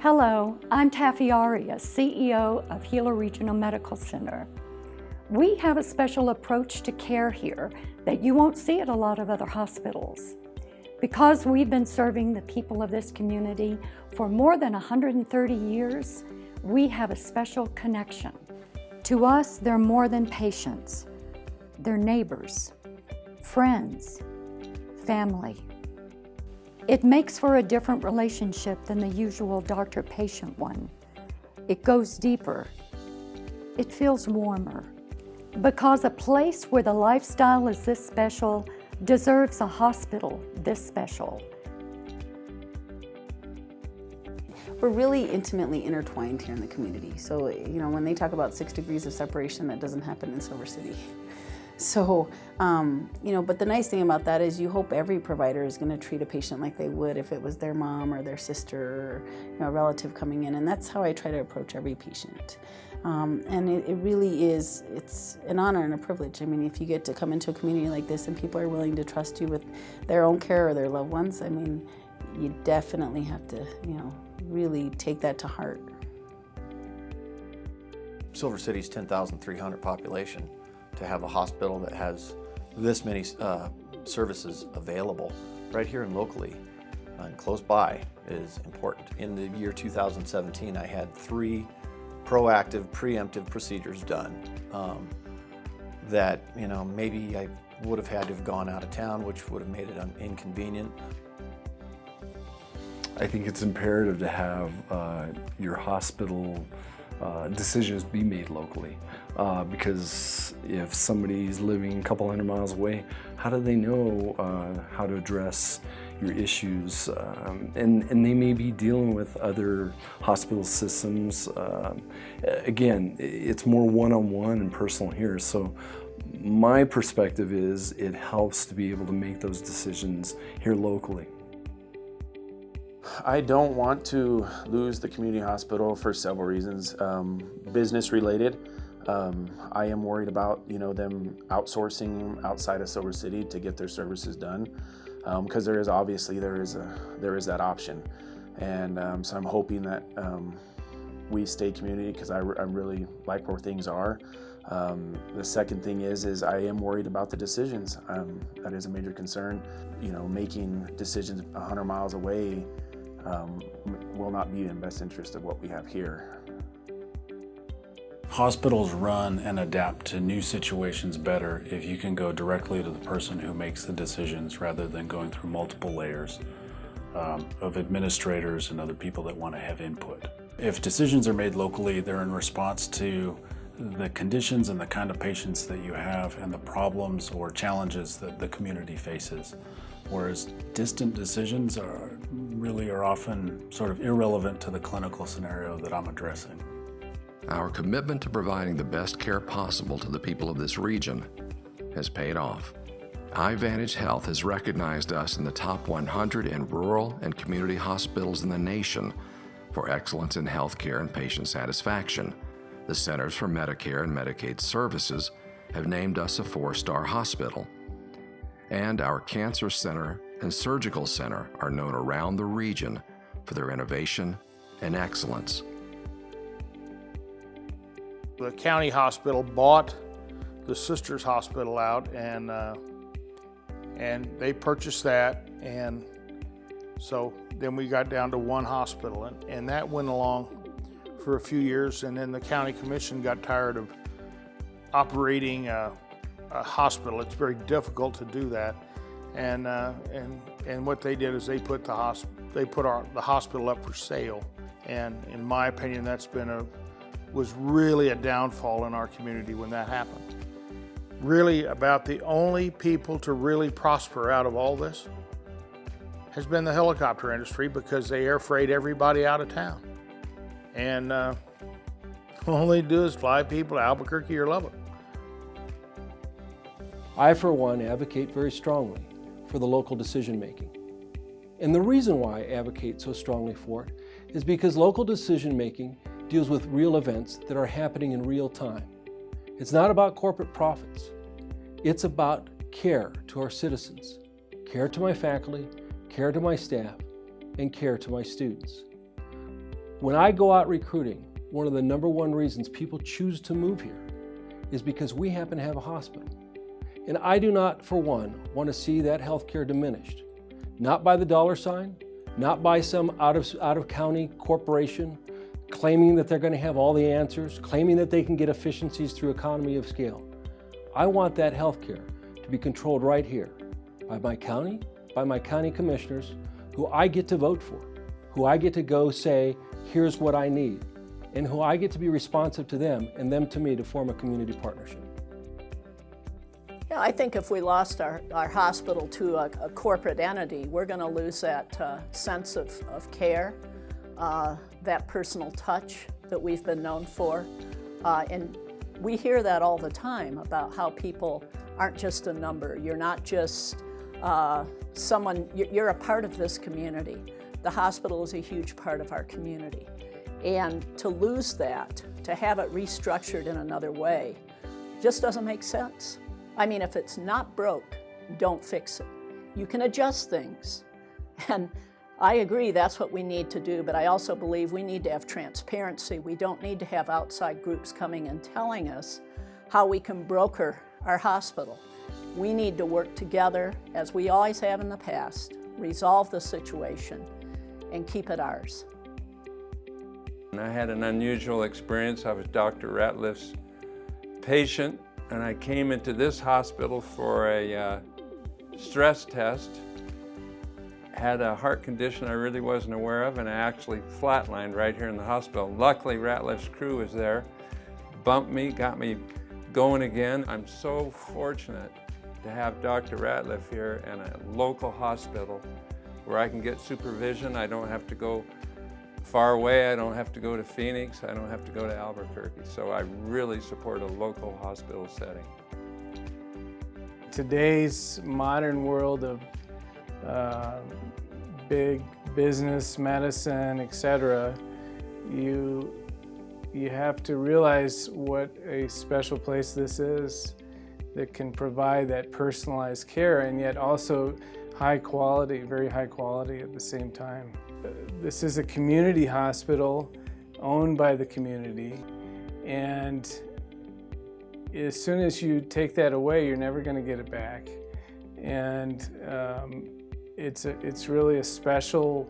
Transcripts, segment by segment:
Hello, I'm Taffy Arias, CEO of Gila Regional Medical Center. We have a special approach to care here that you won't see at a lot of other hospitals. Because we've been serving the people of this community for more than 130 years, we have a special connection. To us, they're more than patients. They're neighbors, friends, family. It makes for a different relationship than the usual doctor-patient one. It goes deeper. It feels warmer. Because a place where the lifestyle is this special deserves a hospital this special. We're really intimately intertwined here in the community. So, when they talk about 6 degrees of separation, that doesn't happen in Silver City. So, but the nice thing about that is you hope every provider is going to treat a patient like they would if it was their mom or their sister or a relative coming in. And that's how I try to approach every patient. And it really is, it's an honor and a privilege. I mean, if you get to come into a community like this and people are willing to trust you with their own care or their loved ones, I mean, you definitely have to, really take that to heart. Silver City's 10,300 population. To have a hospital that has this many services available right here and locally and close by is important. In the year 2017, I had 3 proactive, preemptive procedures done that, maybe I would have had to have gone out of town, which would have made it inconvenient. I think it's imperative to have your hospital decisions be made locally because if somebody's living a couple hundred miles away, how do they know how to address your issues? And they may be dealing with other hospital systems. Again, it's more one-on-one and personal here. So my perspective is it helps to be able to make those decisions here locally. I don't want to lose the community hospital for several reasons. Business related, I am worried about them outsourcing outside of Silver City to get their services done, because there is that option, and so I'm hoping that we stay community because I really like where things are. The second thing is I am worried about the decisions. That is a major concern. Making decisions 100 miles away will not be in the best interest of what we have here. Hospitals run and adapt to new situations better if you can go directly to the person who makes the decisions rather than going through multiple layers of administrators and other people that want to have input. If decisions are made locally, they're in response to the conditions and the kind of patients that you have and the problems or challenges that the community faces. Whereas distant decisions are often sort of irrelevant to the clinical scenario that I'm addressing. Our commitment to providing the best care possible to the people of this region has paid off. iVantage Health has recognized us in the top 100 in rural and community hospitals in the nation for excellence in healthcare and patient satisfaction. The Centers for Medicare and Medicaid Services have named us a 4-star hospital. And our Cancer Center and Surgical Center are known around the region for their innovation and excellence. The county hospital bought the Sisters Hospital out, and they purchased that, and so then we got down to one hospital, and that went along for a few years, and then the county commission got tired of operating a hospital. It's very difficult to do that, and what they did is they put the hospital up for sale, and in my opinion, was really a downfall in our community when that happened. Really, about the only people to really prosper out of all this has been the helicopter industry, because they air freight everybody out of town, and all they do is fly people to Albuquerque or Lubbock. I, for one, advocate very strongly for the local decision making. And the reason why I advocate so strongly for it is because local decision making deals with real events that are happening in real time. It's not about corporate profits. It's about care to our citizens, care to my faculty, care to my staff, and care to my students. When I go out recruiting, one of the #1 reasons people choose to move here is because we happen to have a hospital. And I do not, for one, want to see that healthcare diminished. Not by the dollar sign, not by some out-of-county corporation claiming that they're going to have all the answers, claiming that they can get efficiencies through economy of scale. I want that healthcare to be controlled right here by my county commissioners, who I get to vote for, who I get to go say, here's what I need, and who I get to be responsive to them and them to me to form a community partnership. Yeah, I think if we lost our hospital to a corporate entity, we're going to lose that sense of care, that personal touch that we've been known for. And we hear that all the time about how people aren't just a number. You're not just someone, you're a part of this community. The hospital is a huge part of our community. And to lose that, to have it restructured in another way, just doesn't make sense. I mean, if it's not broke, don't fix it. You can adjust things. And I agree that's what we need to do, but I also believe we need to have transparency. We don't need to have outside groups coming and telling us how we can broker our hospital. We need to work together, as we always have in the past, resolve the situation, and keep it ours. I had an unusual experience. I was Dr. Ratliff's patient, and I came into this hospital for a stress test. Had a heart condition I really wasn't aware of, and I actually flatlined right here in the hospital. Luckily, Ratliff's crew was there, bumped me, got me going again. I'm so fortunate to have Dr. Ratliff here in a local hospital where I can get supervision. I don't have to go far away. I don't have to go to Phoenix. I don't have to go to Albuquerque. So I really support a local hospital setting. Today's modern world of big business, medicine, etc., you have to realize what a special place this is that can provide that personalized care and yet also high quality, very high quality at the same time. This is a community hospital owned by the community, and as soon as you take that away, you're never going to get it back. And it's really a special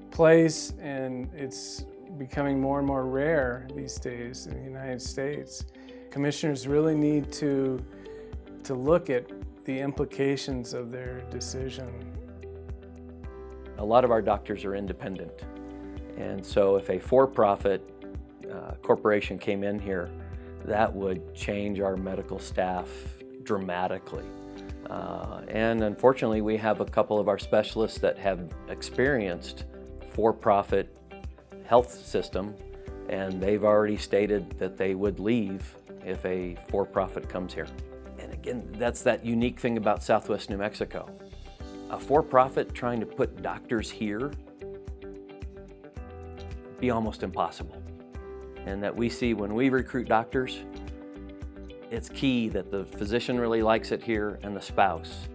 place, and it's becoming more and more rare these days in the United States. Commissioners really need to look at the implications of their decision. A lot of our doctors are independent, and so if a for-profit corporation came in here, that would change our medical staff dramatically. And unfortunately, we have a couple of our specialists that have experienced for-profit health system, and they've already stated that they would leave if a for-profit comes here. And again, that's that unique thing about Southwest New Mexico. A for-profit trying to put doctors here would be almost impossible. And that we see when we recruit doctors, it's key that the physician really likes it here and the spouse.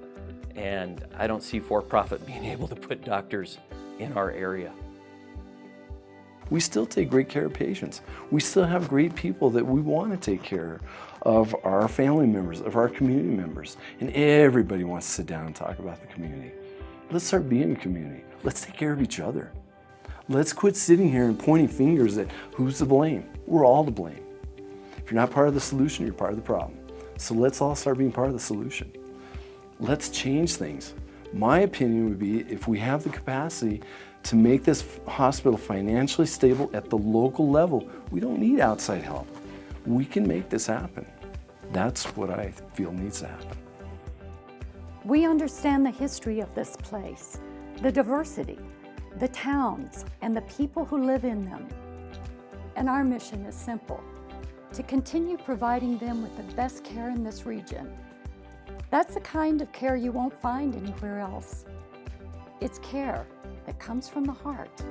And I don't see for-profit being able to put doctors in our area. We still take great care of patients. We still have great people that we want to take care of our family members, of our community members. And everybody wants to sit down and talk about the community. Let's start being a community. Let's take care of each other. Let's quit sitting here and pointing fingers at who's to blame. We're all to blame. If you're not part of the solution, you're part of the problem. So let's all start being part of the solution. Let's change things. My opinion would be, if we have the capacity to make this hospital financially stable at the local level, we don't need outside help. We can make this happen. That's what I feel needs to happen. We understand the history of this place, the diversity, the towns, and the people who live in them. And our mission is simple: to continue providing them with the best care in this region. That's the kind of care you won't find anywhere else. It's care that comes from the heart.